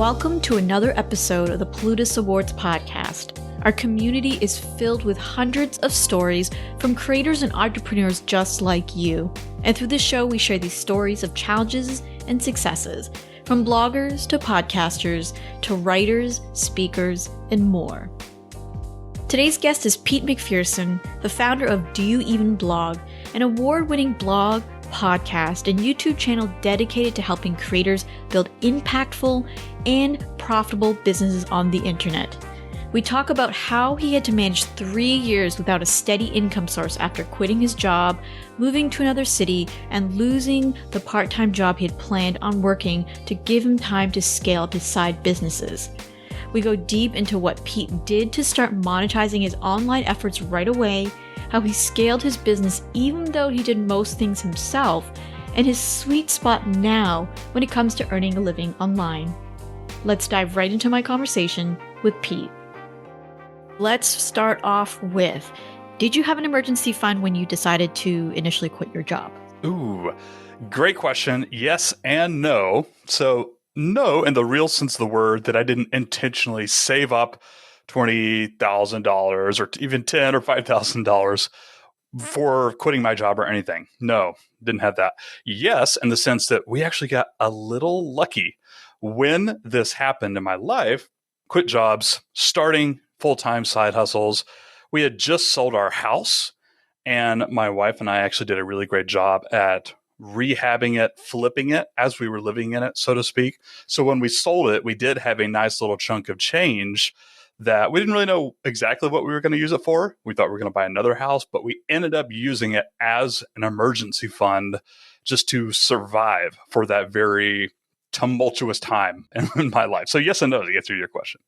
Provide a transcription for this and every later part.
welcome to another episode of the Plutus Awards Podcast. Our community is filled with hundreds of stories from creators and entrepreneurs just like you. And through this show, we share these stories of challenges and successes, from bloggers to podcasters to writers, speakers, and more. Today's guest is Pete McPherson, the founder of Do You Even Blog, an award-winning blog, podcast, and YouTube channel dedicated to helping creators build impactful and profitable businesses on the internet. We talk about how he had to manage 3 years without a steady income source after quitting his job, moving to another city, and losing the part-time job he had planned on working to give him time to scale up his side businesses. We go deep into what Pete did to start monetizing his online efforts right away, how he scaled his business even though he did most things himself, and his sweet spot now when it comes to earning a living online. Let's dive right into my conversation with Pete. Let's start off with, did you have an emergency fund when you decided to initially quit your job? Ooh, great question. Yes and no. So no, in the real sense of the word, that I didn't intentionally save up $20,000 or even $10,000 or $5,000 for quitting my job or anything. No, didn't have that. Yes, in the sense that we actually got a little lucky when this happened in my life. Quit jobs, starting full-time side hustles. We had just sold our house, and my wife and I actually did a really great job at rehabbing it, flipping it as we were living in it, so to speak. So when we sold it, we did have a nice little chunk of change that we didn't really know exactly what we were going to use it for. We thought we were going to buy another house, but we ended up using it as an emergency fund just to survive for that very tumultuous time in my life. So yes and no to answer your question.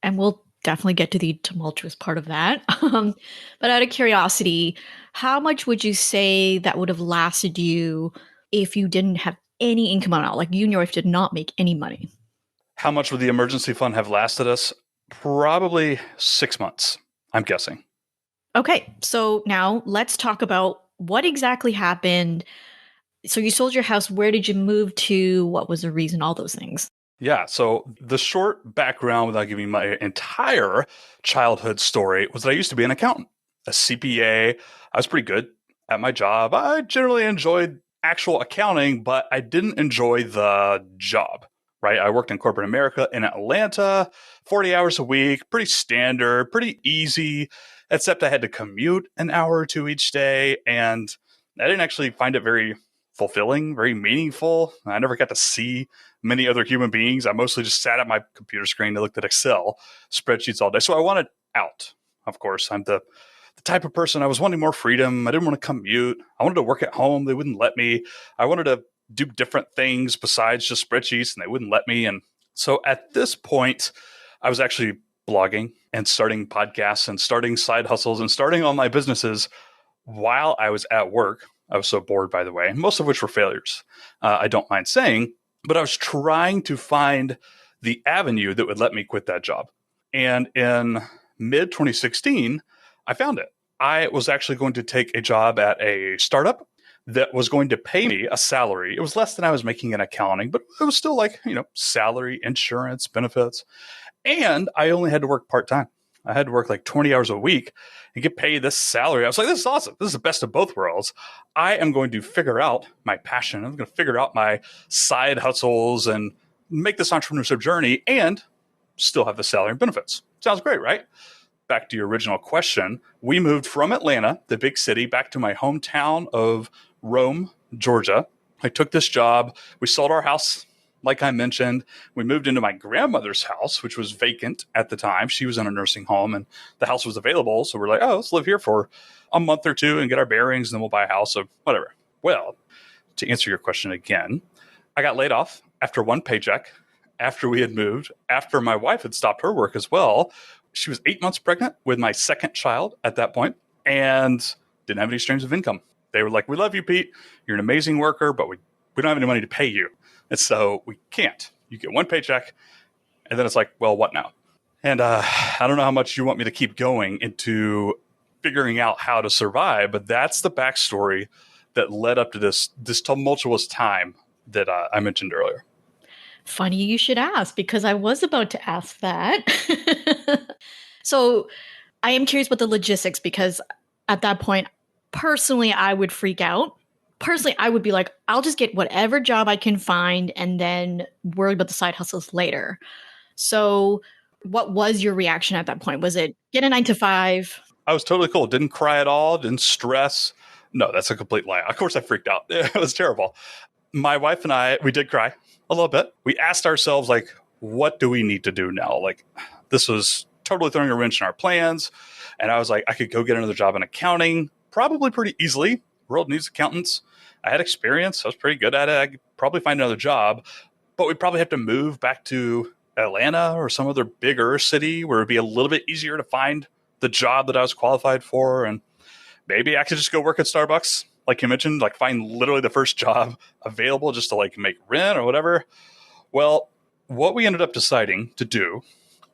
And we'll definitely get to the tumultuous part of that. But out of curiosity, how much would you say that would have lasted you if you didn't have any income at all? Like you and your wife did not make any money. How much would the emergency fund have lasted us? Probably 6 months, I'm guessing. Okay, so now let's talk about what exactly happened. So you sold your house. Where did you move to? What was the reason? All those things. Yeah. So the short background, without giving my entire childhood story, was that I used to be an accountant, a CPA. I was pretty good at my job. I generally enjoyed actual accounting, but I didn't enjoy the job, right? I worked in corporate America in Atlanta, 40 hours a week, pretty standard, pretty easy, except I had to commute an hour or two each day. And I didn't actually find it very fulfilling, very meaningful. I never got to see many other human beings. I mostly just sat at my computer screen and looked at Excel spreadsheets all day. So I wanted out. Of course, I'm the type of person, I was wanting more freedom. I didn't want to commute. I wanted to work at home. They wouldn't let me. I wanted to do different things besides just spreadsheets, and they wouldn't let me. And so at this point, I was actually blogging and starting podcasts and starting side hustles and starting all my businesses while I was at work. I was so bored, by the way, most of which were failures. I don't mind saying, but I was trying to find the avenue that would let me quit that job. And in mid 2016, I found it. I was actually going to take a job at a startup that was going to pay me a salary. It was less than I was making in accounting, but it was still like, salary, insurance, benefits. And I only had to work part-time. I had to work like 20 hours a week and get paid this salary. I was like, this is awesome. This is the best of both worlds. I am going to figure out my passion. I'm going to figure out my side hustles and make this entrepreneurship journey and still have the salary and benefits. Sounds great, right? Back to your original question. We moved from Atlanta, the big city, back to my hometown of Rome, Georgia. I took this job. We sold our house. Like I mentioned, we moved into my grandmother's house, which was vacant at the time. She was in a nursing home and the house was available. So we're like, let's live here for a month or two and get our bearings, and then we'll buy a house or whatever. Well, to answer your question again, I got laid off after one paycheck, after we had moved, after my wife had stopped her work as well. She was 8 months pregnant with my second child at that point and didn't have any streams of income. They were like, we love you, Pete. You're an amazing worker, but we don't have any money to pay you. And so we can't. You get one paycheck, and then it's like, well, what now? And I don't know how much you want me to keep going into figuring out how to survive, but that's the backstory that led up to this tumultuous time that I mentioned earlier. Funny you should ask, because I was about to ask that. So I am curious about the logistics, because at that point, personally, I would freak out. Personally, I would be like, I'll just get whatever job I can find and then worry about the side hustles later. So what was your reaction at that point? Was it get a 9 to 5? I was totally cool. Didn't cry at all. Didn't stress. No, that's a complete lie. Of course I freaked out. It was terrible. My wife and I, we did cry a little bit. We asked ourselves, like, what do we need to do now? Like, this was totally throwing a wrench in our plans. And I was like, I could go get another job in accounting, probably pretty easily. World needs accountants. I had experience. I was pretty good at it. I could probably find another job, but we'd probably have to move back to Atlanta or some other bigger city where it'd be a little bit easier to find the job that I was qualified for. And maybe I could just go work at Starbucks, like you mentioned, like find literally the first job available just to like make rent or whatever. Well, what we ended up deciding to do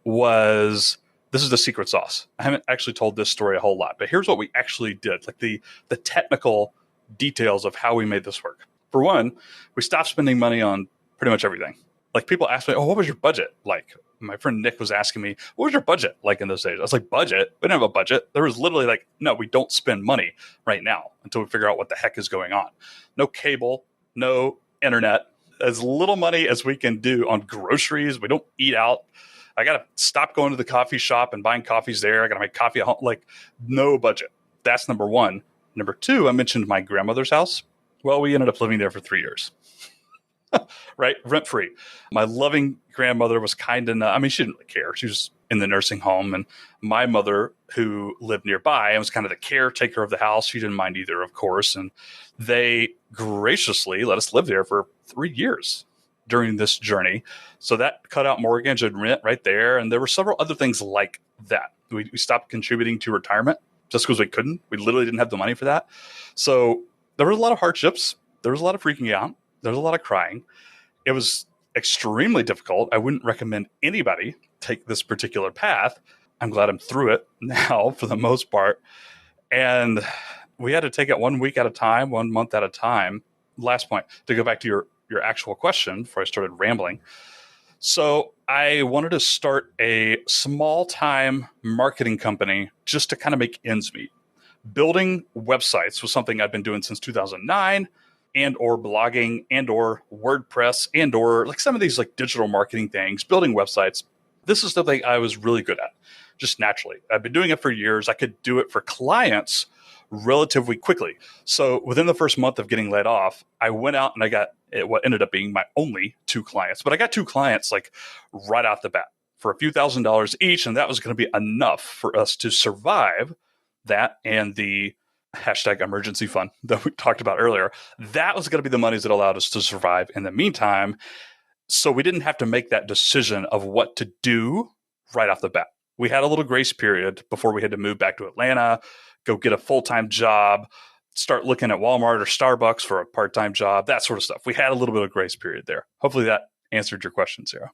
was, this is the secret sauce. I haven't actually told this story a whole lot, but here's what we actually did, like the technical details of how we made this work. For one, we stopped spending money on pretty much everything. Like people ask me, oh, what was your budget like? My friend Nick was asking me, what was your budget like in those days? I was like, budget? We didn't have a budget. There was literally like, no, we don't spend money right now until we figure out what the heck is going on. No cable, no internet, as little money as we can do on groceries. We don't eat out. I got to stop going to the coffee shop and buying coffees there. I got to make coffee at home. Like, no budget. That's number one. Number two, I mentioned my grandmother's house. Well, we ended up living there for 3 years. Right? Rent free. My loving grandmother was kind enough. I mean, she didn't really care. She was in the nursing home. And my mother, who lived nearby and was kind of the caretaker of the house, she didn't mind either, of course. And they graciously let us live there for 3 years during this journey. So that cut out mortgage and rent right there. And there were several other things like that. We stopped contributing to retirement just because we couldn't. We literally didn't have the money for that. So there were a lot of hardships. There was a lot of freaking out. There was a lot of crying. It was extremely difficult. I wouldn't recommend anybody take this particular path. I'm glad I'm through it now for the most part. And we had to take it 1 week at a time, 1 month at a time. Last point, to go back to your actual question before I started rambling. So I wanted to start a small time marketing company just to kind of make ends meet. Building websites was something I've been doing since 2009, and or blogging and or WordPress and or like some of these like digital marketing things, building websites. This is something I was really good at, just naturally. I've been doing it for years. I could do it for clients relatively quickly. So within the first month of getting laid off, I went out and I got what ended up being my only 2 clients. But I got 2 clients like right off the bat for a few $1,000s each. And that was going to be enough for us to survive that and the hashtag emergency fund that we talked about earlier. That was going to be the monies that allowed us to survive in the meantime. So we didn't have to make that decision of what to do right off the bat. We had a little grace period before we had to move back to Atlanta, go get a full-time job, start looking at Walmart or Starbucks for a part-time job, that sort of stuff. We had a little bit of grace period there. Hopefully that answered your question, Sarah.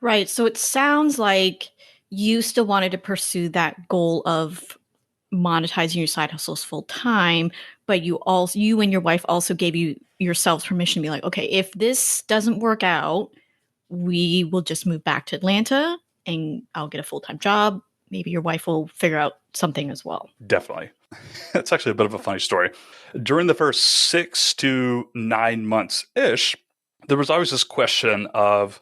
Right. So it sounds like you still wanted to pursue that goal of monetizing your side hustles full time, but you and your wife also gave yourselves permission to be like, okay, if this doesn't work out, we will just move back to Atlanta and I'll get a full-time job. Maybe your wife will figure out something as well. Definitely. It's actually a bit of a funny story. During the first 6 to 9 months-ish, there was always this question of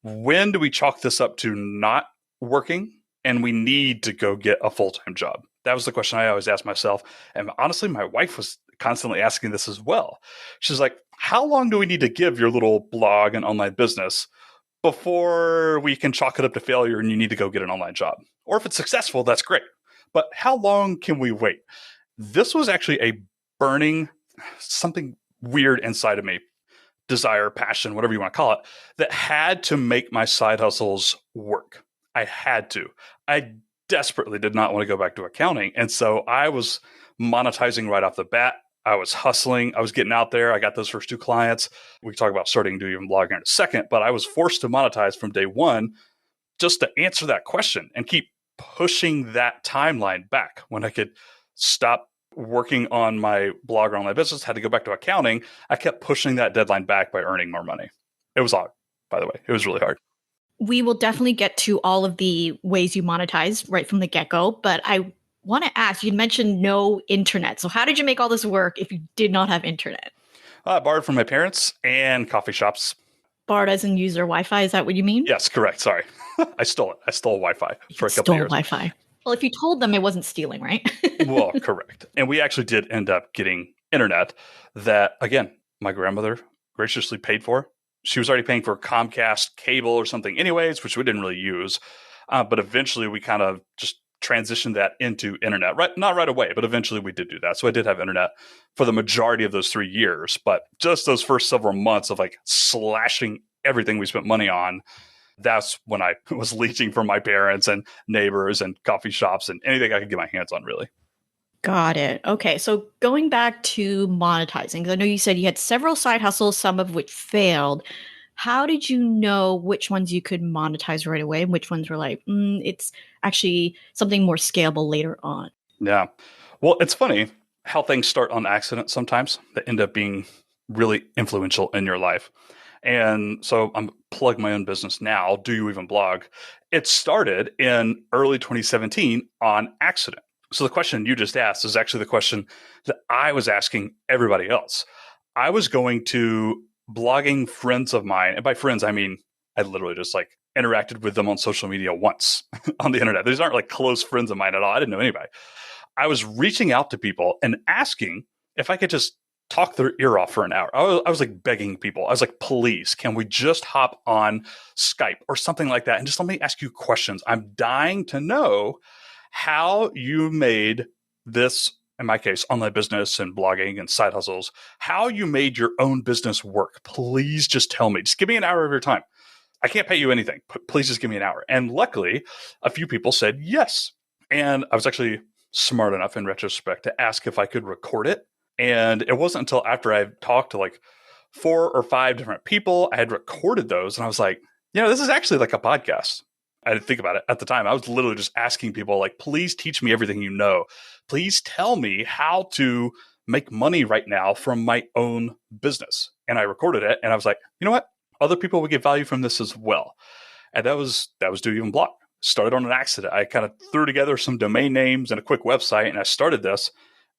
when do we chalk this up to not working and we need to go get a full-time job? That was the question I always asked myself. And honestly, my wife was constantly asking this as well. She's like, how long do we need to give your little blog and online business before we can chalk it up to failure and you need to go get an online job? Or if it's successful, that's great. But how long can we wait? This was actually a burning, something weird inside of me, desire, passion, whatever you want to call it, that had to make my side hustles work. I had to. I desperately did not want to go back to accounting. And so I was monetizing right off the bat. I was hustling. I was getting out there. I got those first 2 clients. We can talk about starting to do even blogging in a second, but I was forced to monetize from day one just to answer that question and keep pushing that timeline back. When I could stop working on my blog or online business, had to go back to accounting, I kept pushing that deadline back by earning more money. It was odd. by the way. It was really hard. We will definitely get to all of the ways you monetize right from the get-go, but I want to ask, you mentioned no internet. So how did you make all this work if you did not have internet? I borrowed from my parents and coffee shops. Borrowed as in use their Wi-Fi, is that what you mean? Yes, correct. Sorry. I stole it. I stole Wi-Fi for a couple Stole of years. Wi-Fi. Well, if you told them, it wasn't stealing, right? Well, correct. And we actually did end up getting internet that, again, my grandmother graciously paid for. She was already paying for Comcast cable or something anyways, which we didn't really use. But eventually we kind of just transitioned that into internet. Right, not right away, but eventually we did do that. So I did have internet for the majority of those 3 years. But just those first several months of like slashing everything we spent money on, that's when I was leeching from my parents and neighbors and coffee shops and anything I could get my hands on, really. Got it. Okay, so going back to monetizing, 'cause I know you said you had several side hustles, some of which failed. How did you know which ones you could monetize right away and which ones were like, it's actually something more scalable later on? Yeah. Well, it's funny how things start on accident sometimes that end up being really influential in your life. And so I'm plug my own business now. Do You Even Blog? It started in early 2017 on accident. So the question you just asked is actually the question that I was asking everybody else. I was going to blogging friends of mine, and by friends, I mean, I literally just like interacted with them on social media once on the internet. These aren't like close friends of mine at all. I didn't know anybody. I was reaching out to people and asking if I could just talk their ear off for an hour. I was like begging people. I was like, please, can we just hop on Skype or something like that? And just let me ask you questions. I'm dying to know how you made this, in my case, online business and blogging and side hustles, how you made your own business work. Please just tell me. Just give me an hour of your time. I can't pay you anything. Please just give me an hour. And luckily, a few people said yes. And I was actually smart enough in retrospect to ask if I could record it. And it wasn't until after I talked to like 4 or 5 different people, I had recorded those. And I was like, this is actually like a podcast. I didn't think about it at the time. I was literally just asking people like, please teach me everything you know. Please tell me how to make money right now from my own business. And I recorded it. And I was like, you know what? Other people would get value from this as well. And that was Do You Even Blog? Started on an accident. I kind of threw together some domain names and a quick website, and I started this.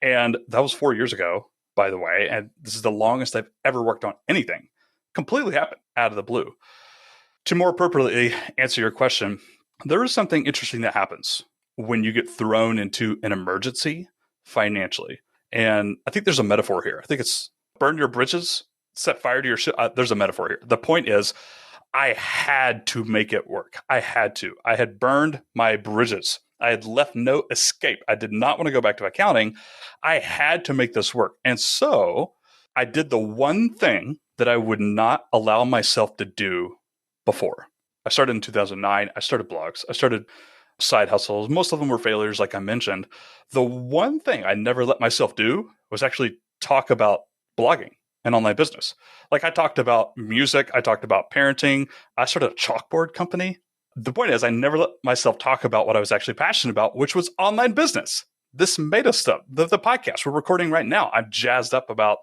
And that was 4 years ago, by the way. And this is the longest I've ever worked on anything. Completely happened out of the blue. To more appropriately answer your question, there is something interesting that happens when you get thrown into an emergency financially. And I think there's a metaphor here. I think it's burn your bridges, set fire to your ship. There's a metaphor here. The point is, I had to make it work. I had to. I had burned my bridges. I had left no escape. I did not want to go back to accounting. I had to make this work. And so I did the one thing that I would not allow myself to do before. I started in 2009. I started blogs. I started side hustles. Most of them were failures, like I mentioned. The one thing I never let myself do was actually talk about blogging and online business. Like I talked about music. I talked about parenting. I started a chalkboard company. The point is, I never let myself talk about what I was actually passionate about, which was online business. This meta stuff, the podcast we're recording right now, I'm jazzed up about.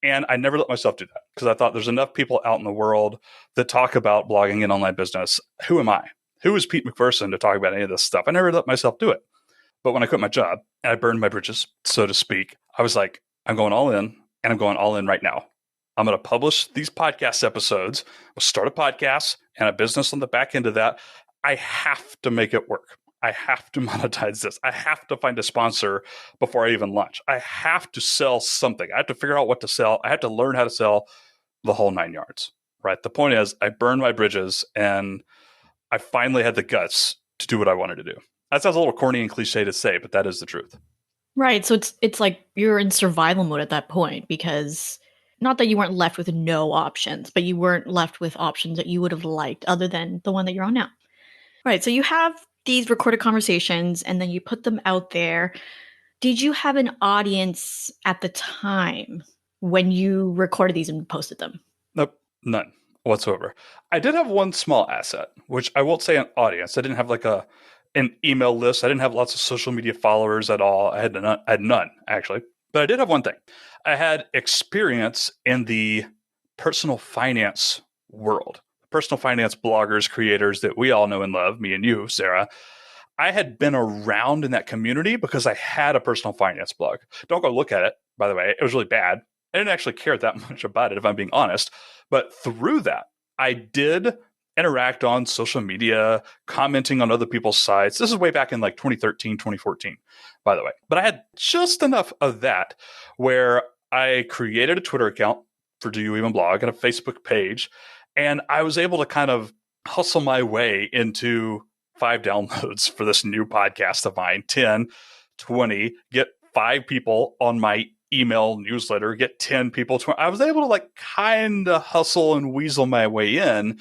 And I never let myself do that because I thought there's enough people out in the world that talk about blogging and online business. Who am I? Who is Pete McPherson to talk about any of this stuff? I never let myself do it. But when I quit my job and I burned my bridges, so to speak, I was like, I'm going all in, and I'm going all in right now. I'm going to publish these podcast episodes. We'll start a podcast and a business on the back end of that. I have to make it work. I have to monetize this. I have to find a sponsor before I even launch. I have to sell something. I have to figure out what to sell. I have to learn how to sell the whole 9 yards, right? The point is I burned my bridges and I finally had the guts to do what I wanted to do. That sounds a little corny and cliche to say, but that is the truth. Right. So it's like you're in survival mode at that point because not that you weren't left with no options, but you weren't left with options that you would have liked other than the one that you're on now. Right. So you have these recorded conversations and then you put them out there. Did you have an audience at the time when you recorded these and posted them? Nope, none whatsoever. I did have one small asset, which I won't say an audience. I didn't have like an email list. I didn't have lots of social media followers at all. I had none, actually. But I did have one thing. I had experience in the personal finance world. personal finance bloggers, creators that we all know and love, me and you, Sarah, I had been around in that community because I had a personal finance blog. Don't go look at it, by the way. It was really bad. I didn't actually care that much about it, if I'm being honest. But through that, I did interact on social media, commenting on other people's sites. This is way back in like 2013, 2014, by the way. But I had just enough of that where I created a Twitter account for Do You Even Blog and a Facebook page. And I was able to kind of hustle my way into 5 downloads for this new podcast of mine, 10, 20, get 5 people on my email newsletter, get 10 people. I was able to like kind of hustle and weasel my way in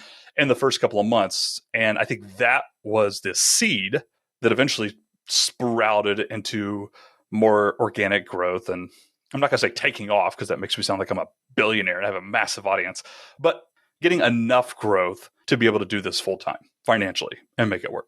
the first couple of months. And I think that was the seed that eventually sprouted into more organic growth. And I'm not going to say taking off because that makes me sound like I'm a billionaire and I have a massive audience, but getting enough growth to be able to do this full time financially and make it work.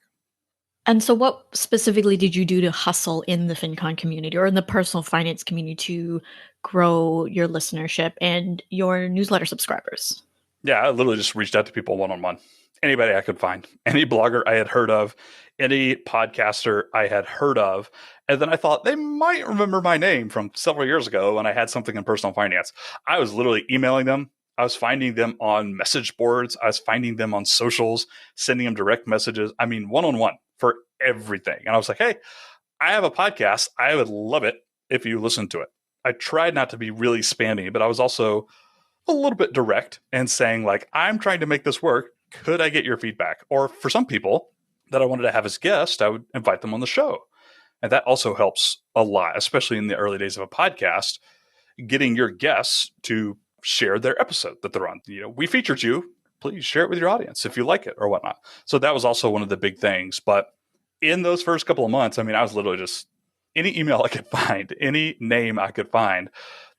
And so what specifically did you do to hustle in the FinCon community or in the personal finance community to grow your listenership and your newsletter subscribers? Yeah, I literally just reached out to people one-on-one. Anybody I could find, any blogger I had heard of, any podcaster I had heard of. And then I thought they might remember my name from several years ago when I had something in personal finance. I was literally emailing them. I was finding them on message boards. I was finding them on socials, sending them direct messages. I mean, one-on-one for everything. And I was like, hey, I have a podcast. I would love it if you listen to it. I tried not to be really spammy, but I was also a little bit direct and saying like, I'm trying to make this work. Could I get your feedback? Or for some people that I wanted to have as guests, I would invite them on the show. And that also helps a lot, especially in the early days of a podcast, getting your guests to share their episode that they're on. You know, we featured you. Please share it with your audience if you like it or whatnot. So that was also one of the big things. But in those first couple of months, I mean, I was literally just any email I could find, any name I could find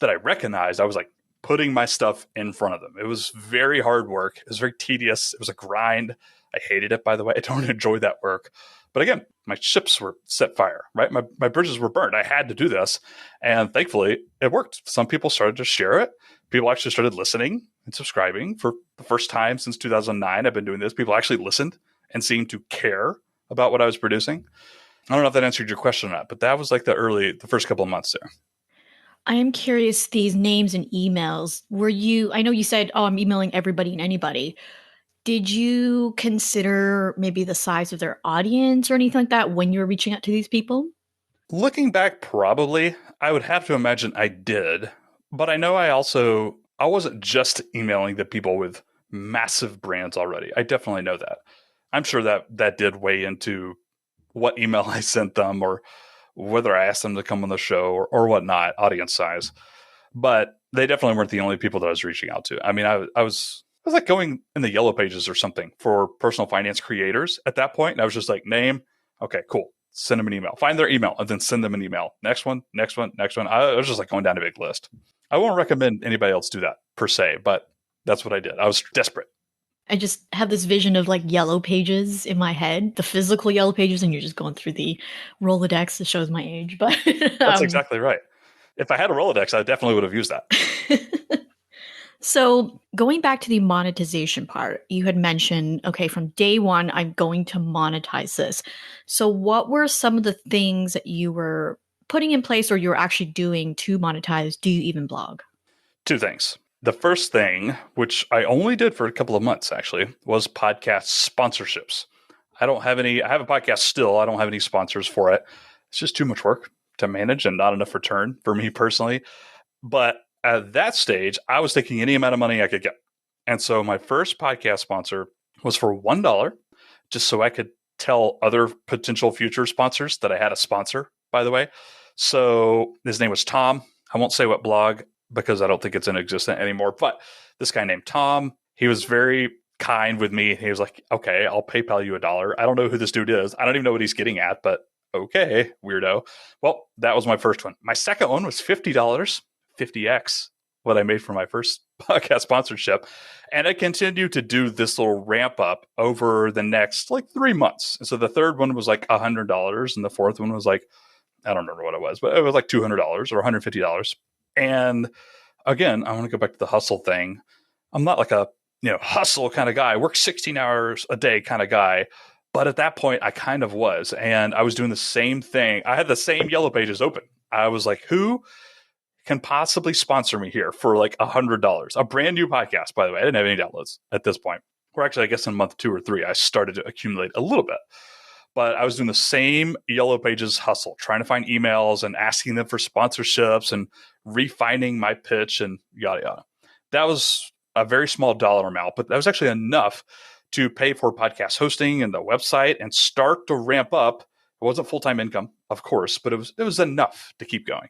that I recognized, I was like putting my stuff in front of them. It was very hard work. It was very tedious. It was a grind. I hated it, by the way. I don't enjoy that work. But again, my ships were set fire, right? My bridges were burned. I had to do this. And thankfully, it worked. Some people started to share it. People actually started listening and subscribing for the first time since 2009. I've been doing this. People actually listened and seemed to care about what I was producing. I don't know if that answered your question or not, but that was like the first couple of months there. I am curious, these names and emails, I know you said, oh, I'm emailing everybody and anybody. Did you consider maybe the size of their audience or anything like that when you were reaching out to these people? Looking back, probably. I would have to imagine I did. But I know I wasn't just emailing the people with massive brands already. I definitely know that. I'm sure that did weigh into what email I sent them or whether I asked them to come on the show or whatnot, audience size. But they definitely weren't the only people that I was reaching out to. I mean, I was like going in the yellow pages or something for personal finance creators at that point. And I was just like, name. Okay, cool. Send them an email. Find their email and then send them an email. Next one, next one, next one. I was just like going down a big list. I won't recommend anybody else do that per se, but that's what I did. I was desperate. I just have this vision of like yellow pages in my head, the physical yellow pages, and you're just going through the Rolodex that shows my age. But that's exactly right. If I had a Rolodex, I definitely would have used that. So going back to the monetization part, you had mentioned, okay, from day one, I'm going to monetize this. So what were some of the things that you were putting in place or you're actually doing to monetize Do You Even Blog? 2 things. The first thing, which I only did for a couple of months actually, was podcast sponsorships. I have a podcast still. I don't have any sponsors for it. It's just too much work to manage and not enough return for me personally. But at that stage, I was taking any amount of money I could get. And so my first podcast sponsor was for $1, just so I could tell other potential future sponsors that I had a sponsor, by the way. So his name was Tom. I won't say what blog because I don't think it's in existence anymore. But this guy named Tom, he was very kind with me. He was like, okay, I'll PayPal you $1. I don't know who this dude is. I don't even know what he's getting at, but okay, weirdo. Well, that was my first one. My second one was $50. 50x what I made for my first podcast sponsorship. And I continued to do this little ramp up over the next like 3 months. And so the third one was like $100 and the fourth one was like, I don't remember what it was, but it was like $200 or $150. And again, I want to go back to the hustle thing. I'm not like a hustle kind of guy, work 16 hours a day kind of guy. But at that point, I kind of was. And I was doing the same thing. I had the same Yellow Pages open. I was like, who can possibly sponsor me here for like $100? A brand new podcast, by the way. I didn't have any downloads at this point. Or actually, I guess in month 2 or 3, I started to accumulate a little bit. But I was doing the same Yellow Pages hustle, trying to find emails and asking them for sponsorships and refining my pitch and yada, yada. That was a very small dollar amount, but that was actually enough to pay for podcast hosting and the website and start to ramp up. It wasn't full-time income, of course, but it was enough to keep going.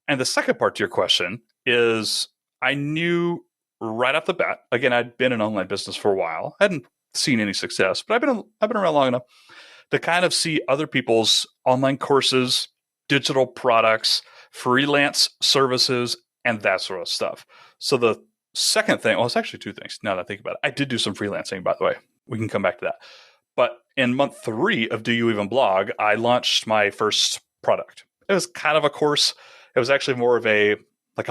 And the second part to your question is I knew right off the bat, again, I'd been in online business for a while. I hadn't seen any success, but I've been around long enough to kind of see other people's online courses, digital products, freelance services, and that sort of stuff. So the second thing, well, it's actually 2 things now that I think about it. I did do some freelancing, by the way. We can come back to that. But in month 3 of Do You Even Blog, I launched my first product. It was kind of a course. It was actually more of a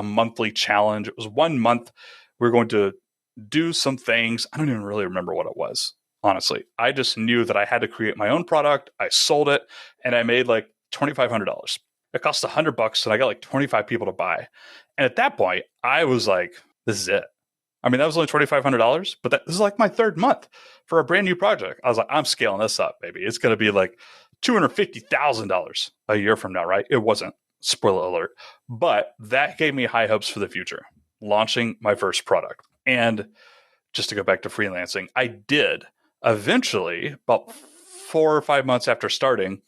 monthly challenge. It was 1 month. We were going to do some things. I don't even really remember what it was, honestly. I just knew that I had to create my own product. I sold it, and I made like $2,500. It cost $100, and I got like 25 people to buy. And at that point, I was like, this is it. I mean, that was only $2,500, but this is like my 3rd month for a brand new project. I was like, I'm scaling this up, baby. It's going to be like $250,000 a year from now, right? It wasn't, spoiler alert, but that gave me high hopes for the future, launching my first product. And just to go back to freelancing, I did eventually, about 4 or 5 months after starting,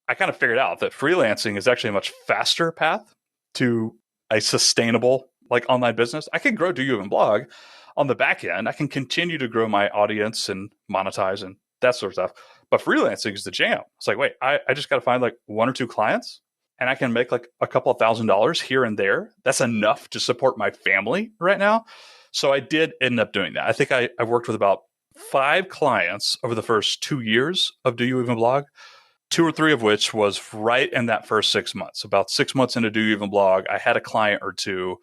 I kind of figured out that freelancing is actually a much faster path to a sustainable online business. I can grow Do You Even Blog on the back end. I can continue to grow my audience and monetize and that sort of stuff. But freelancing is the jam. It's like, wait, I just got to find like 1 or 2 clients and I can make like a couple of $1,000s here and there. That's enough to support my family right now. So I did end up doing that. I think I worked with about 5 clients over the first 2 years of Do You Even Blog, 2 or 3 of which was right in that first 6 months. About 6 months into Do You Even Blog, I had a client or 2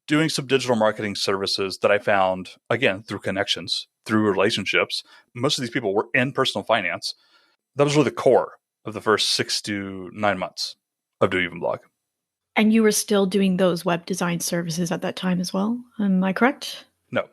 doing some digital marketing services that I found, again, through connections, through relationships. Most of these people were in personal finance. That was really the core of the first 6 to 9 months of Do You Even Blog. And you were still doing those web design services at that time as well. Am I correct? No.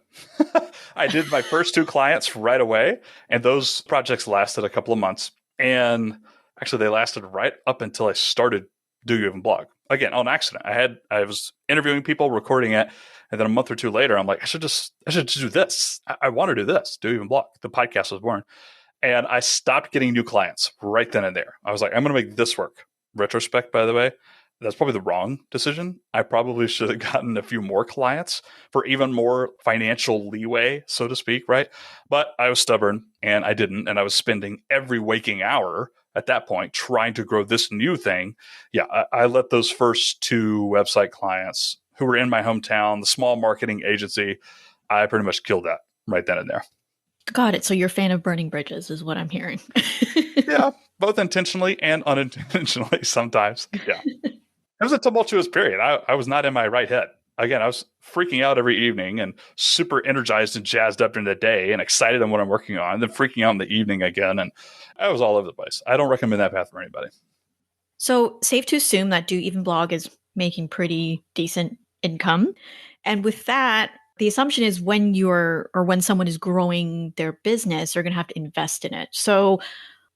I did my first 2 clients right away, and those projects lasted a couple of months. And actually, they lasted right up until I started Do You Even Blog. Again, on accident. I was interviewing people, recording it, and then a month or 2 later, I'm like, I should just do this. I want to do this. Do You Even Blog. The podcast was born. And I stopped getting new clients right then and there. I was like, I'm going to make this work. Retrospect, by the way, that's probably the wrong decision. I probably should have gotten a few more clients for even more financial leeway, so to speak, right? But I was stubborn and I didn't. And I was spending every waking hour at that point trying to grow this new thing. Yeah, I let those first 2 website clients who were in my hometown, the small marketing agency, I pretty much killed that right then and there. Got it. So you're a fan of burning bridges is what I'm hearing. Yeah, both intentionally and unintentionally sometimes. Yeah. It was a tumultuous period. I was not in my right head. Again, I was freaking out every evening and super energized and jazzed up during the day and excited on what I'm working on, and then freaking out in the evening again. And I was all over the place. I don't recommend that path for anybody. So safe to assume that Do Even Blog is making pretty decent income. And with that, the assumption is when someone is growing their business, they're going to have to invest in it. So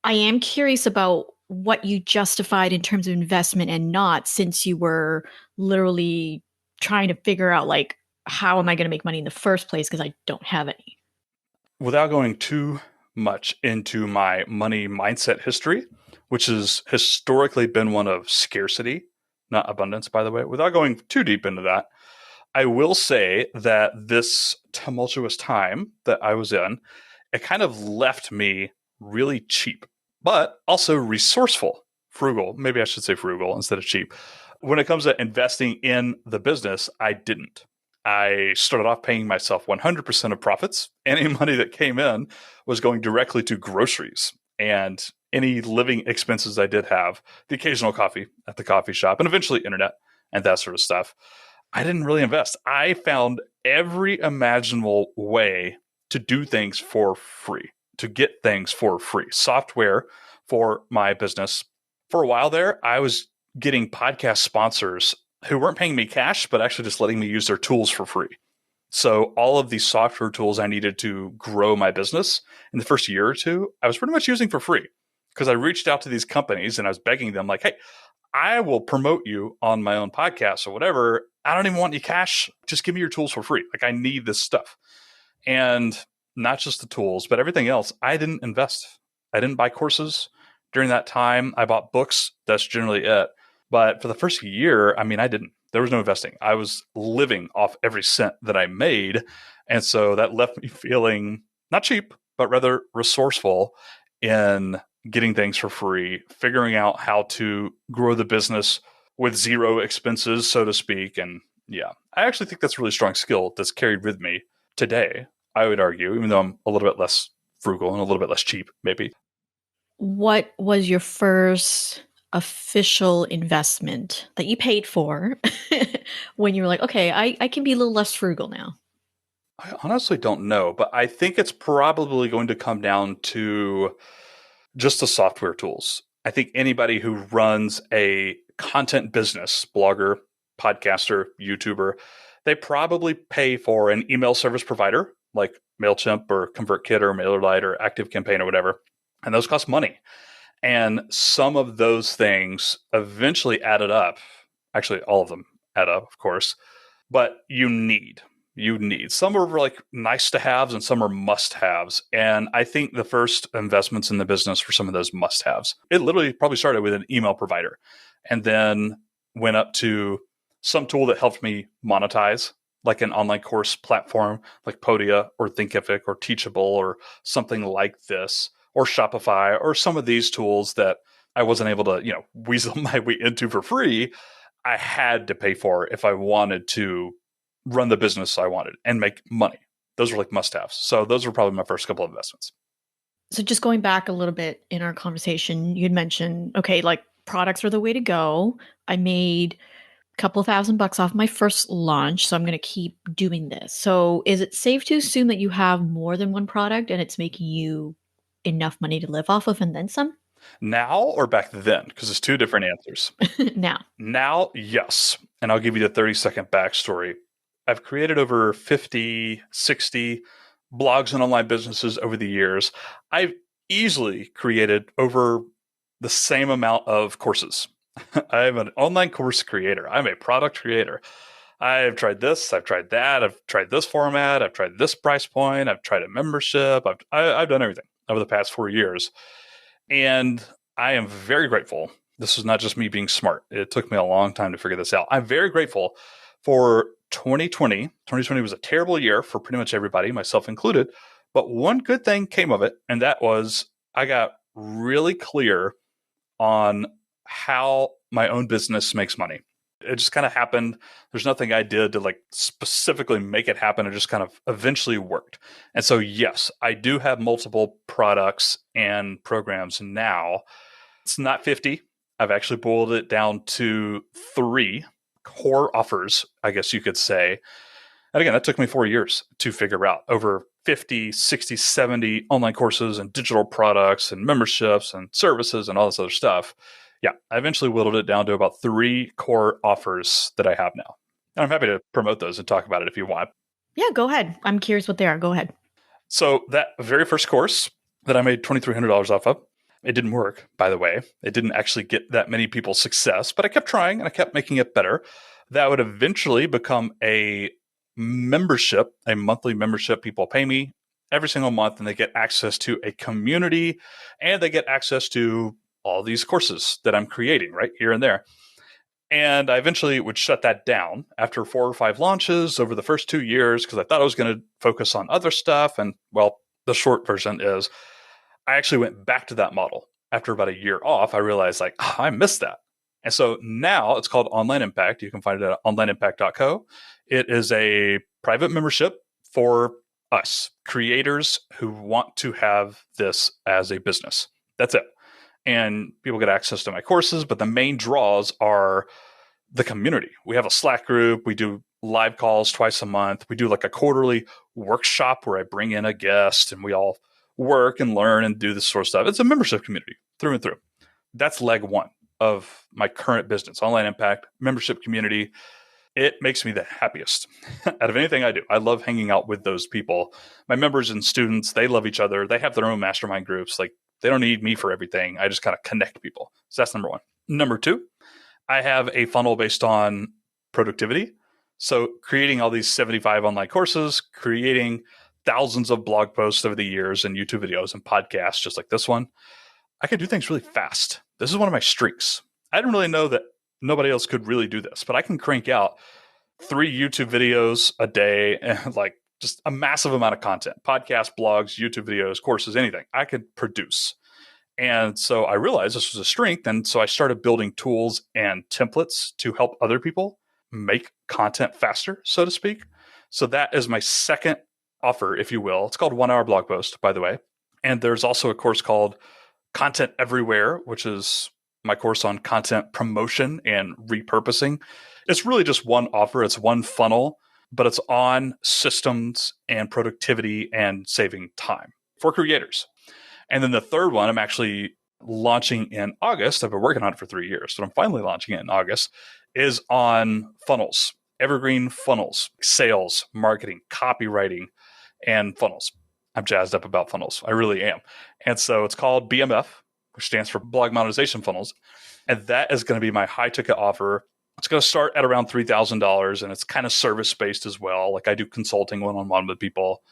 I am curious about what you justified in terms of investment and not, since you were literally trying to figure out like, how am I going to make money in the first place? Because I don't have any. Without going too much into my money mindset history, which has historically been one of scarcity, not abundance, by the way, without going too deep into that, I will say that this tumultuous time that I was in, it kind of left me really cheap, but also resourceful, frugal. Maybe I should say frugal instead of cheap. When it comes to investing in the business, I didn't. I started off paying myself 100% of profits. Any money that came in was going directly to groceries and any living expenses I did have, the occasional coffee at the coffee shop, and eventually internet and that sort of stuff. I didn't really invest. I found every imaginable way to do things for free, to get things for free. Software for my business. For a while there, I was getting podcast sponsors who weren't paying me cash, but actually just letting me use their tools for free. So all of these software tools I needed to grow my business in the first year or two, I was pretty much using for free because I reached out to these companies and I was begging them like, hey, I will promote you on my own podcast or whatever. I don't even want any cash. Just give me your tools for free. Like I need this stuff. And not just the tools, but everything else. I didn't invest. I didn't buy courses during that time. I bought books. That's generally it. But for the first year, I mean, I didn't. There was no investing. I was living off every cent that I made. And so that left me feeling not cheap, but rather resourceful in getting things for free, figuring out how to grow the business with zero expenses, so to speak. And yeah, I actually think that's a really strong skill that's carried with me today, I would argue, even though I'm a little bit less frugal and a little bit less cheap, maybe. What was your first official investment that you paid for when you were like, okay, I can be a little less frugal now? I honestly don't know, but I think it's probably going to come down to just the software tools. I think anybody who runs a content business, blogger, podcaster, YouTuber, they probably pay for an email service provider like MailChimp or ConvertKit or MailerLite or ActiveCampaign or whatever. And those cost money. And some of those things eventually added up. Actually, all of them add up, of course. But you need. Some are like nice to haves and some are must haves. And I think the first investments in the business were some of those must haves. It literally probably started with an email provider and then went up to some tool that helped me monetize, like an online course platform like Podia or Thinkific or Teachable or something like this, or Shopify or some of these tools that I wasn't able to, weasel my way into for free. I had to pay for if I wanted to run the business I wanted and make money. Those were like must-haves. So those were probably my first couple of investments. So just going back a little bit in our conversation, you'd mentioned, okay, like products are the way to go. I made a couple of $1,000 off my first launch, so I'm going to keep doing this. So is it safe to assume that you have more than one product and it's making you enough money to live off of and then some? Now or back then? Because it's two different answers. Now, yes. And I'll give you the 30-second backstory. I've created over 50, 60 blogs and online businesses over the years. I've easily created over the same amount of courses. I'm an online course creator. I'm a product creator. I've tried this. I've tried that. I've tried this format. I've tried this price point. I've tried a membership. I've done everything over the past 4 years. And I am very grateful. This is not just me being smart. It took me a long time to figure this out. I'm very grateful for 2020. 2020 was a terrible year for pretty much everybody, myself included. But one good thing came of it, and that was I got really clear on how my own business makes money. It just kind of happened. There's nothing I did to like specifically make it happen. It just kind of eventually worked. And so, yes, I do have multiple products and programs now. It's not 50. I've actually boiled it down to 3 core offers, I guess you could say. And again, that took me 4 years to figure out over 50, 60, 70 online courses and digital products and memberships and services and all this other stuff. Yeah, I eventually whittled it down to about 3 core offers that I have now. And I'm happy to promote those and talk about it if you want. Yeah, go ahead. I'm curious what they are. Go ahead. So that very first course that I made $2,300 off of, it didn't work, by the way. It didn't actually get that many people success, but I kept trying and I kept making it better. That would eventually become a membership, a monthly membership. People pay me every single month and they get access to a community and they get access to all these courses that I'm creating right here and there. And I eventually would shut that down after 4 or 5 launches over the first 2 years because I thought I was going to focus on other stuff. And well, the short version is I actually went back to that model. After about a year off, I realized I missed that. And so now it's called Online Impact. You can find it at onlineimpact.co. It is a private membership for us, creators who want to have this as a business. That's it. And people get access to my courses, but the main draws are the community. We have a Slack group. We do live calls twice a month. We do like a quarterly workshop where I bring in a guest and we all work and learn and do this sort of stuff. It's a membership community through and through. That's leg one of my current business, Online Impact, membership community. It makes me the happiest out of anything I do. I love hanging out with those people. My members and students, they love each other. They have their own mastermind groups. Like, they don't need me for everything. I just kind of connect people. So that's number one. Number two, I have a funnel based on productivity. So creating all these 75 online courses, creating thousands of blog posts over the years and YouTube videos and podcasts just like this one. I can do things really fast. This is one of my strengths. I didn't really know that nobody else could really do this, but I can crank out 3 YouTube videos a day and like just a massive amount of content, podcasts, blogs, YouTube videos, courses, anything I could produce. And so I realized this was a strength. And so I started building tools and templates to help other people make content faster, so to speak. So that is my second offer, if you will. It's called 1 Hour Blog Post, by the way. And there's also a course called Content Everywhere, which is my course on content promotion and repurposing. It's really just one offer. It's one funnel, but it's on systems and productivity and saving time for creators. And then the third one, I'm actually launching in August. I've been working on it for 3 years, but I'm finally launching it in August, is on funnels, evergreen funnels, sales, marketing, copywriting, and funnels. I'm jazzed up about funnels. I really am. And so it's called BMF, which stands for Blog Monetization Funnels. And that is going to be my high ticket offer. It's going to start at around $3,000 and it's kind of service based as well. Like, I do consulting one-on-one with people.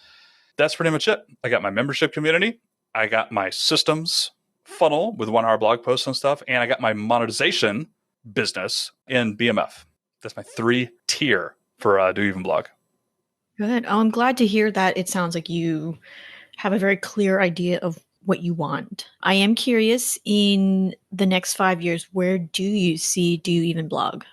That's pretty much it. I got my membership community. I got my systems funnel with 1 Hour Blog Posts and stuff. And I got my monetization business in BMF. That's my 3-tier for Do Even Blog. Good. I'm glad to hear that. It sounds like you have a very clear idea of what you want. I am curious, in the next 5 years, where do you see Do You Even Blog?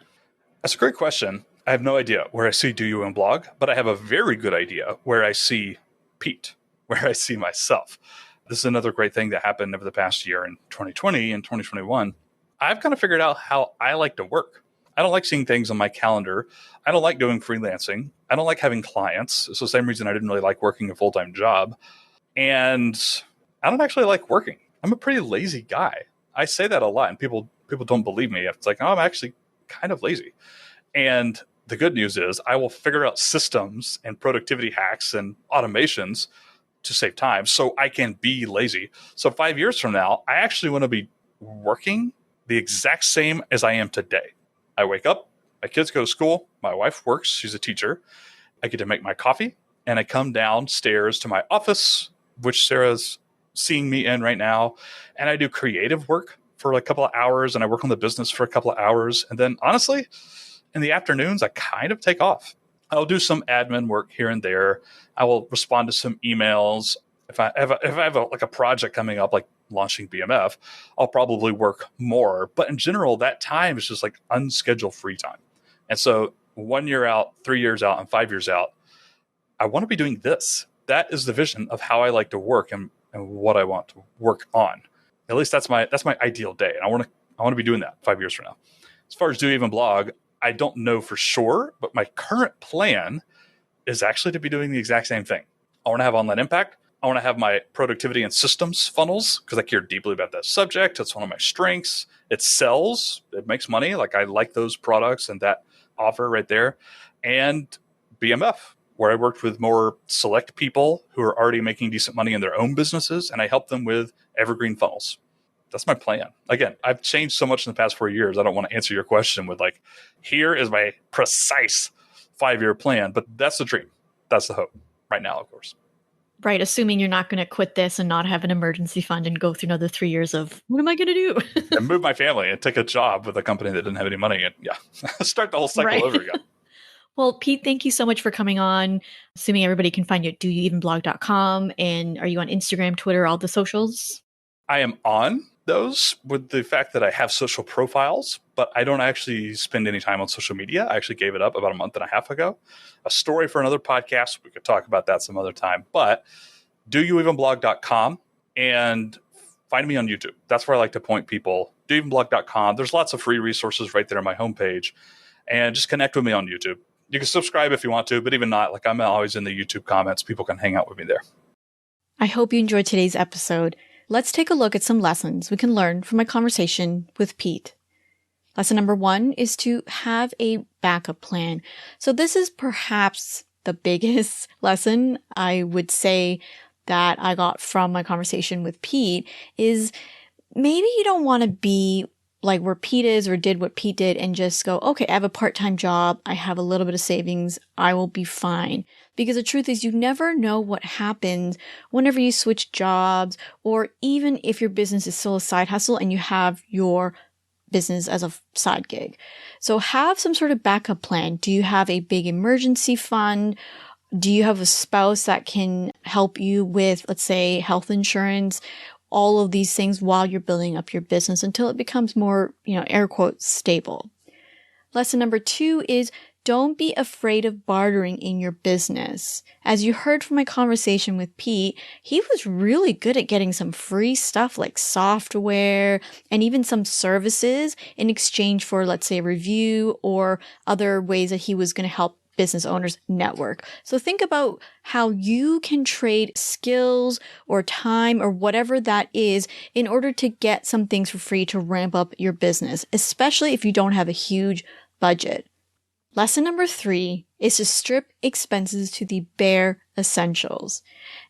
That's a great question. I have no idea where I see Do You Even Blog, but I have a very good idea where I see Pete, where I see myself. This is another great thing that happened over the past year in 2020 and 2021. I've kind of figured out how I like to work. I don't like seeing things on my calendar. I don't like doing freelancing. I don't like having clients. It's the same reason I didn't really like working a full-time job. And I don't actually like working. I'm a pretty lazy guy. I say that a lot, and people don't believe me. It's like, oh, I'm actually kind of lazy. And the good news is I will figure out systems and productivity hacks and automations to save time so I can be lazy. So 5 years from now, I actually want to be working the exact same as I am today. I wake up, my kids go to school, my wife works, she's a teacher. I get to make my coffee, and I come downstairs to my office, which Sarah's seeing me in right now, and I do creative work for a couple of hours, and I work on the business for a couple of hours. And then honestly, in the afternoons, I kind of take off. I'll do some admin work here and there. I will respond to some emails. If I have a project coming up, like launching BMF, I'll probably work more. But in general, that time is just like unscheduled free time. And so 1 year out, 3 years out, and 5 years out, I want to be doing this. That is the vision of how I like to work and what I want to work on. At least that's my ideal day. And I want to be doing that 5 years from now. As far as Do Even Blog, I don't know for sure, but my current plan is actually to be doing the exact same thing. I want to have online impact. I want to have my productivity and systems funnels because I care deeply about that subject. It's one of my strengths. It sells. It makes money. Like, I like those products and that offer right there. And BMF, where I worked with more select people who are already making decent money in their own businesses, and I help them with evergreen funnels. That's my plan. Again, I've changed so much in the past 4 years. I don't want to answer your question with like, here is my precise 5-year plan, but that's the dream. That's the hope right now, of course. Right. Assuming you're not going to quit this and not have an emergency fund and go through another 3 years of, what am I going to do? And move my family and take a job with a company that didn't have any money. And start the whole cycle over again. Well, Pete, thank you so much for coming on. Assuming everybody can find you at doyouevenblog.com. And are you on Instagram, Twitter, all the socials? I am on those with the fact that I have social profiles, but I don't actually spend any time on social media. I actually gave it up about a month and a half ago. A story for another podcast. We could talk about that some other time. But doyouevenblog.com and find me on YouTube. That's where I like to point people. deviantblog.com. There's lots of free resources right there on my homepage. And just connect with me on YouTube. You can subscribe if you want to, but even not, like I'm always in the YouTube comments. People can hang out with me there. I hope you enjoyed today's episode. Let's take a look at some lessons we can learn from my conversation with Pete. Lesson number 1 is to have a backup plan. So this is perhaps the biggest lesson I would say that I got from my conversation with Pete is maybe you don't want to be like where Pete is or did what Pete did and just go, okay, I have a part-time job. I have a little bit of savings. I will be fine. Because the truth is you never know what happens whenever you switch jobs, or even if your business is still a side hustle and you have your business as a side gig. So have some sort of backup plan. Do you have a big emergency fund? Do you have a spouse that can help you with, let's say, health insurance? All of these things while you're building up your business until it becomes more, air quotes, stable. Lesson number 2 is don't be afraid of bartering in your business. As you heard from my conversation with Pete, he was really good at getting some free stuff like software and even some services in exchange for, let's say, a review or other ways that he was going to help business owners network. So think about how you can trade skills or time or whatever that is in order to get some things for free to ramp up your business, especially if you don't have a huge budget. Lesson number 3 is to strip expenses to the bare essentials.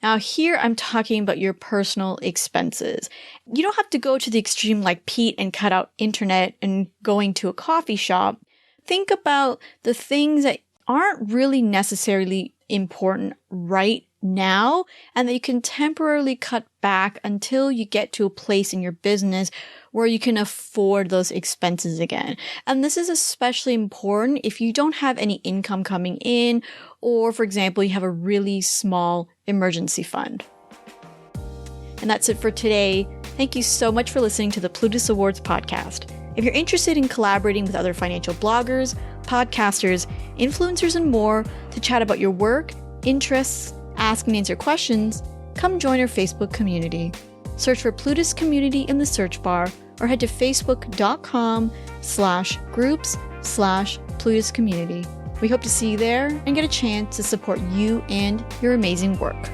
Now here I'm talking about your personal expenses. You don't have to go to the extreme like Pete and cut out internet and going to a coffee shop. Think about the things that aren't really necessarily important right now and that you can temporarily cut back until you get to a place in your business where you can afford those expenses again. And this is especially important if you don't have any income coming in, or for example, you have a really small emergency fund. And that's it for today. Thank you so much for listening to the Plutus Awards Podcast. If you're interested in collaborating with other financial bloggers, podcasters, influencers, and more to chat about your work, interests, ask and answer questions, come join our Facebook community. Search for Plutus Community in the search bar or head to facebook.com/groups/Plutus Community. We hope to see you there and get a chance to support you and your amazing work.